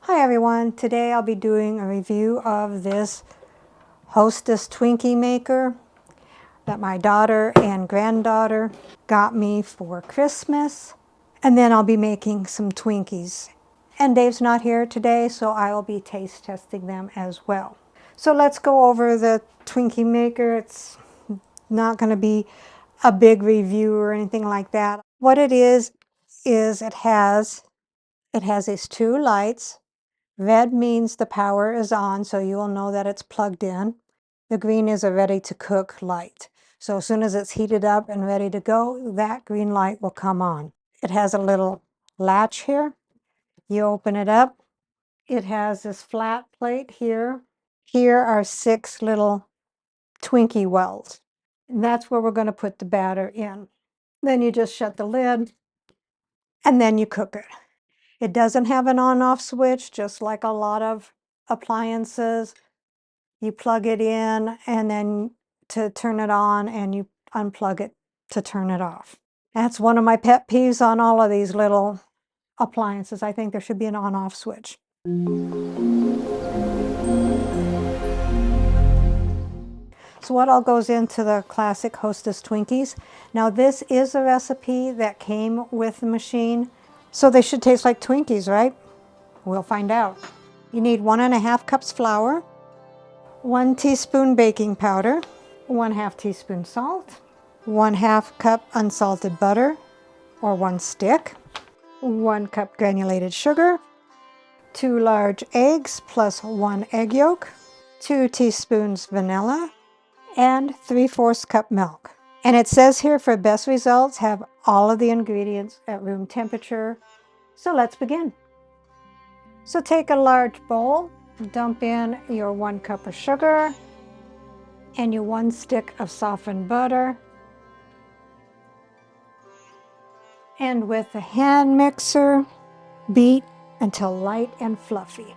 Hi everyone, today I'll be doing a review of this Hostess Twinkie maker that my daughter and granddaughter got me for Christmas. And then I'll be making some Twinkies. And Dave's not here today, so I will be taste testing them as well. So let's go over the Twinkie maker. It's not going to be a big review or anything like that. What it is it has these two lights. Red means the power is on, so you will know that it's plugged in. The green is a ready to cook light. So as soon as it's heated up and ready to go, that green light will come on. It has a little latch here. You open it up. It has this flat plate here. Here are 6 little Twinkie wells. And that's where we're going to put the batter in. Then you just shut the lid and then you cook it. It doesn't have an on-off switch, just like a lot of appliances. You plug it in and then to turn it on, and you unplug it to turn it off. That's one of my pet peeves on all of these little appliances. I think there should be an on-off switch. So what all goes into the classic Hostess Twinkies? Now this is a recipe that came with the machine, so they should taste like Twinkies, right? We'll find out. You need 1½ cups flour, 1 teaspoon baking powder, 1/2 teaspoon salt, 1/2 cup unsalted butter, or 1 stick, 1 cup granulated sugar, 2 large eggs plus 1 egg yolk, 2 teaspoons vanilla, and 3/4 cup milk. And it says here, for best results, have all of the ingredients at room temperature. So let's begin. So take a large bowl, dump in your 1 cup of sugar and your 1 stick of softened butter. And with a hand mixer, beat until light and fluffy.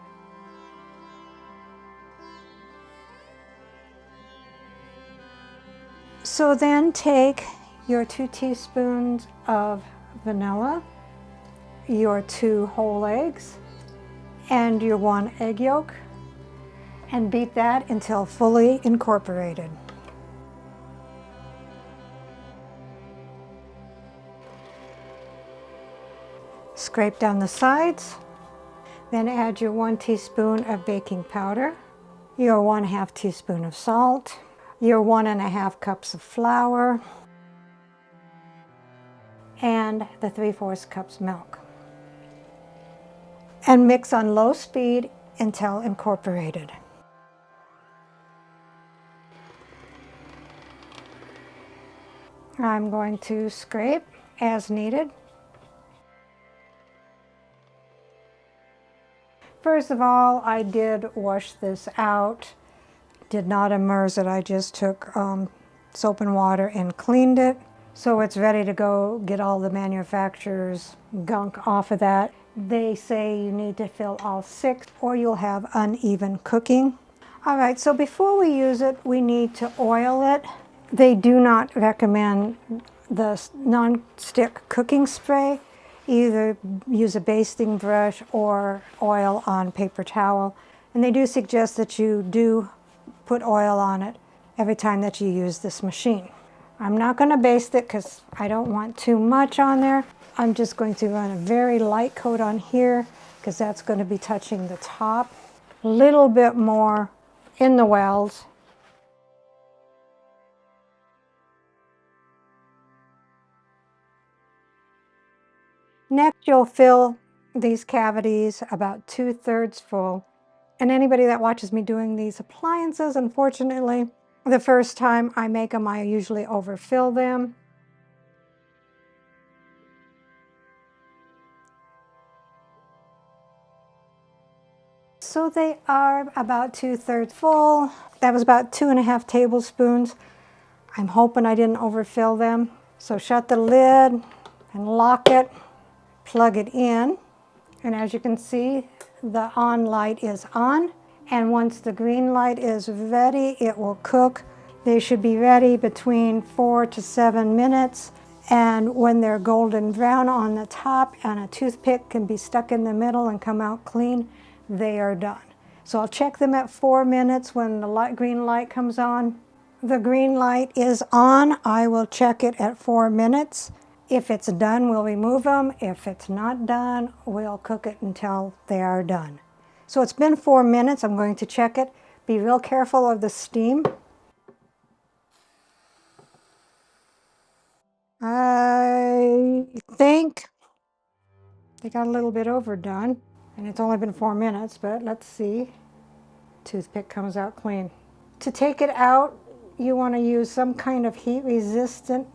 So then take your 2 teaspoons of vanilla, your 2 whole eggs, and your 1 egg yolk, and beat that until fully incorporated. Scrape down the sides, then add your 1 teaspoon of baking powder, your 1/2 teaspoon of salt, your 1½ cups of flour, and the 3/4 cups milk. And mix on low speed until incorporated. I'm going to scrape as needed. First of all, I did wash this out. Did not immerse it. I just took soap and water and cleaned it. So it's ready to go. Get all the manufacturer's gunk off of that. They say you need to fill all 6 or you'll have uneven cooking. All right, so before we use it, we need to oil it. They do not recommend the non-stick cooking spray. Either use a basting brush or oil on paper towel. And they do suggest that you do put oil on it every time that you use this machine. I'm not going to baste it because I don't want too much on there. I'm just going to run a very light coat on here because that's going to be touching the top. A little bit more in the wells. Next, you'll fill these cavities about 2/3 full. And anybody that watches me doing these appliances, unfortunately, the first time I make them, I usually overfill them. So they are about 2/3 full. That was about 2½ tablespoons. I'm hoping I didn't overfill them. So shut the lid and lock it. Plug it in, and as you can see, the on light is on, and once the green light is ready, it will cook. They should be ready between 4 to 7 minutes, and when they're golden brown on the top and a toothpick can be stuck in the middle and come out clean, they are done. So I'll check them at 4 minutes when the green light comes on. The green light is on. I will check it at 4 minutes. If it's done, we'll remove them. If it's not done, we'll cook it until they are done. So it's been 4 minutes. I'm going to check it. Be real careful of the steam. I think they got a little bit overdone, and it's only been 4 minutes, but let's see. Toothpick comes out clean. To take it out, you want to use some kind of heat resistant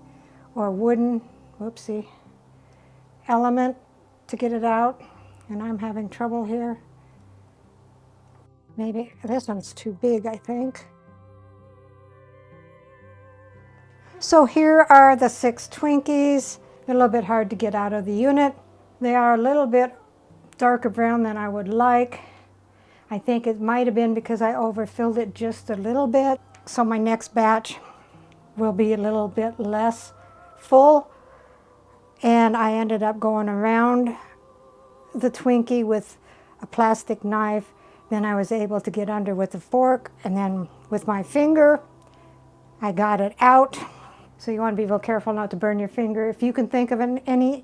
or wooden, whoopsie, element to get it out. And I'm having trouble here. Maybe this one's too big, I think. So here are the 6 Twinkies. They're a little bit hard to get out of the unit. They are a little bit darker brown than I would like. I think it might have been because I overfilled it just a little bit. So my next batch will be a little bit less full. And I ended up going around the Twinkie with a plastic knife. Then I was able to get under with a fork, and then with my finger, I got it out. So you want to be real careful not to burn your finger. If you can think of any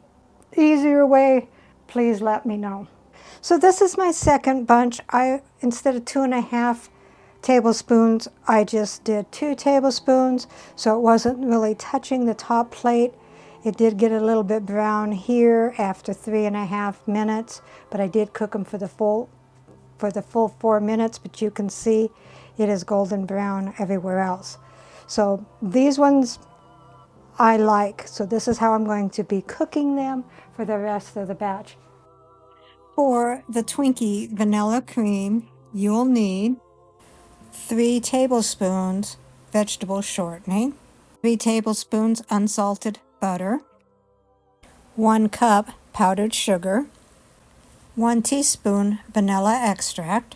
easier way, please let me know. So this is my second bunch. Instead of 2.5 tablespoons, I just did 2 tablespoons. So it wasn't really touching the top plate. It did get a little bit brown here after 3.5 minutes, but I did cook them for the full 4 minutes, but you can see it is golden brown everywhere else. So these ones I like. So this is how I'm going to be cooking them for the rest of the batch. For the Twinkie vanilla cream, you'll need 3 tablespoons vegetable shortening, 3 tablespoons unsalted butter, 1 cup powdered sugar, 1 teaspoon vanilla extract,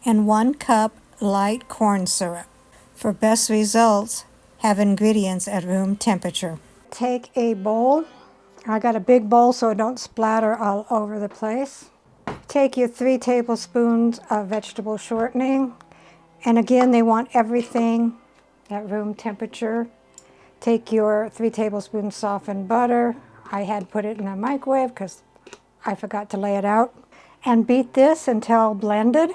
and 1 cup light corn syrup. For best results, have ingredients at room temperature. Take a bowl. I got a big bowl so it don't splatter all over the place. Take your 3 tablespoons of vegetable shortening. And again, they want everything at room temperature. Take your 3 tablespoons softened butter. I had put it in the microwave because I forgot to lay it out. And beat this until blended.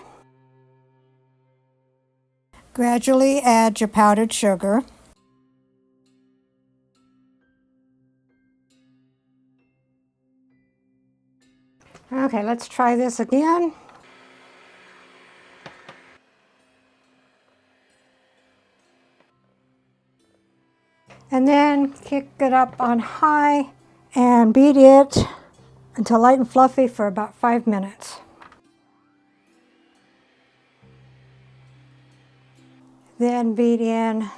Gradually add your powdered sugar. Okay, let's try this again. And then kick it up on high and beat it until light and fluffy for about 5 minutes. Then beat in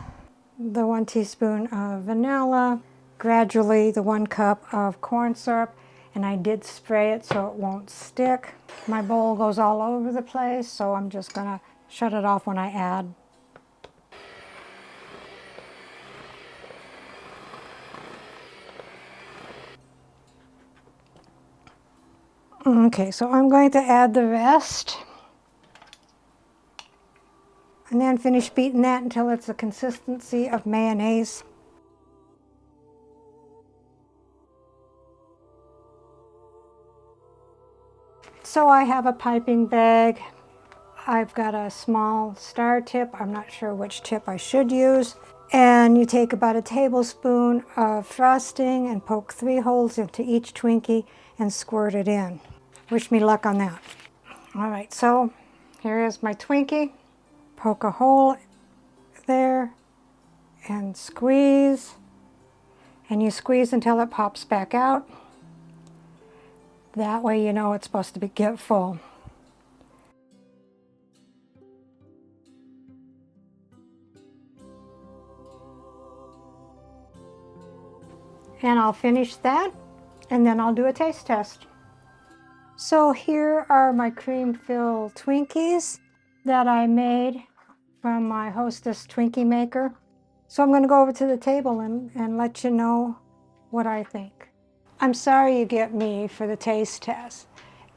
the 1 teaspoon of vanilla, gradually the 1 cup of corn syrup, and I did spray it so it won't stick. My bowl goes all over the place, so I'm just gonna shut it off when I add. Okay, so I'm going to add the rest. And then finish beating that until it's the consistency of mayonnaise. So I have a piping bag. I've got a small star tip. I'm not sure which tip I should use. And you take about a tablespoon of frosting and poke 3 holes into each Twinkie and squirt it in. Wish me luck on that. All right, so here is my Twinkie. Poke a hole there and squeeze. And you squeeze until it pops back out. That way you know it's supposed to get full. And I'll finish that, and then I'll do a taste test. So here are my cream-filled Twinkies that I made from my Hostess Twinkie maker. So I'm going to go over to the table and let you know what I think. I'm sorry you get me for the taste test.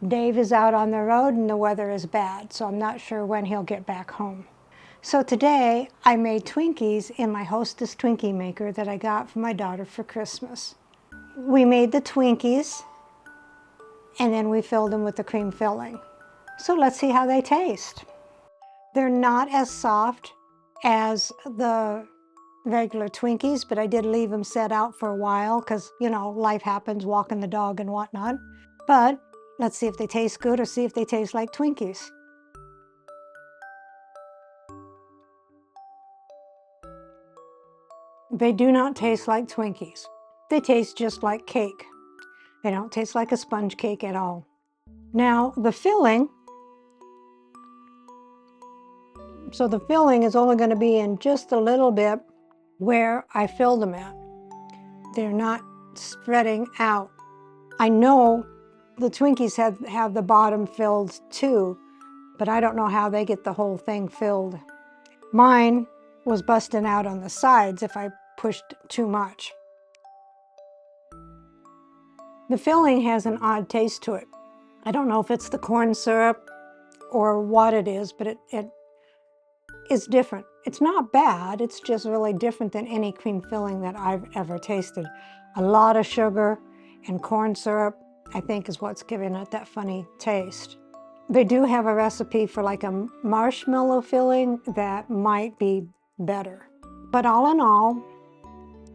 Dave is out on the road and the weather is bad, so I'm not sure when he'll get back home. So today I made Twinkies in my Hostess Twinkie maker that I got from my daughter for Christmas. We made the Twinkies and then we filled them with the cream filling. So let's see how they taste. They're not as soft as the regular Twinkies, but I did leave them set out for a while because, you know, life happens, walking the dog and whatnot. But let's see if they taste good or see if they taste like Twinkies. They do not taste like Twinkies. They taste just like cake. They don't taste like a sponge cake at all. Now, the filling, so the filling is only going to be in just a little bit where I filled them at. They're not spreading out. I know the Twinkies have the bottom filled too, but I don't know how they get the whole thing filled. Mine was busting out on the sides if I pushed too much. The filling has an odd taste to it. I don't know if it's the corn syrup or what it is, but it is different. It's not bad, it's just really different than any cream filling that I've ever tasted. A lot of sugar and corn syrup, I think, is what's giving it that funny taste. They do have a recipe for like a marshmallow filling that might be better. But all in all,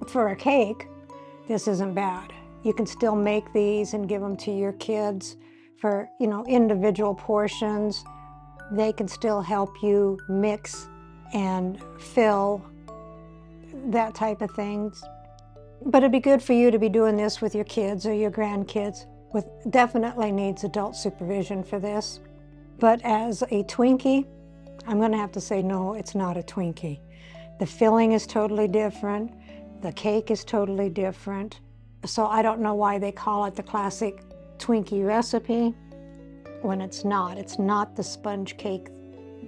for a cake, this isn't bad. You can still make these and give them to your kids for, you know, individual portions. They can still help you mix and fill, that type of things. But it'd be good for you to be doing this with your kids or your grandkids. Definitely needs adult supervision for this. But as a Twinkie, I'm going to have to say no, it's not a Twinkie. The filling is totally different. The cake is totally different. So I don't know why they call it the classic Twinkie recipe when it's not. It's not the sponge cake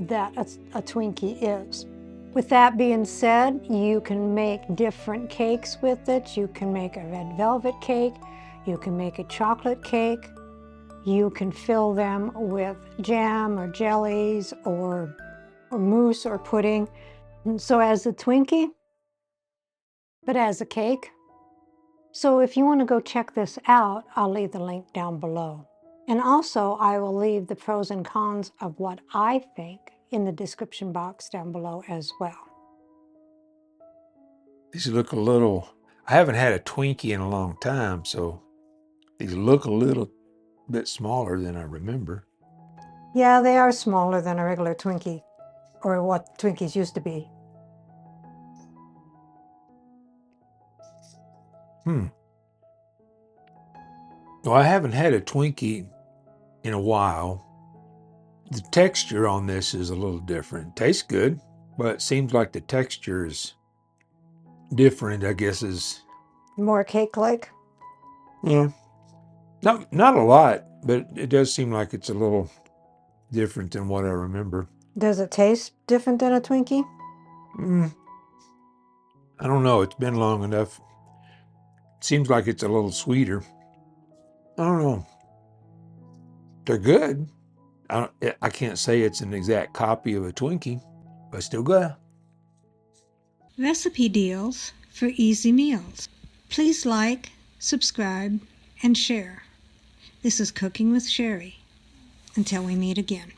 that a Twinkie is. With that being said, you can make different cakes with it. You can make a red velvet cake. You can make a chocolate cake. You can fill them with jam or jellies or mousse or pudding. And so as a Twinkie, but as a cake. So if you want to go check this out, I'll leave the link down below. And also I will leave the pros and cons of what I think in the description box down below as well. These look a little, I haven't had a Twinkie in a long time, so these look a little bit smaller than I remember. Yeah, they are smaller than a regular Twinkie, or what Twinkies used to be. Well, I haven't had a Twinkie in a while. The texture on this is a little different. Tastes good, but it seems like the texture is different, I guess, is... More cake-like? Yeah. Not a lot, but it does seem like it's a little different than what I remember. Does it taste different than a Twinkie? I don't know. It's been long enough. Seems like it's a little sweeter. I don't know. They're good. I can't say it's an exact copy of a Twinkie, but still good. Recipe deals for easy meals. Please like, subscribe, and share. This is Cooking with Sherry. Until we meet again.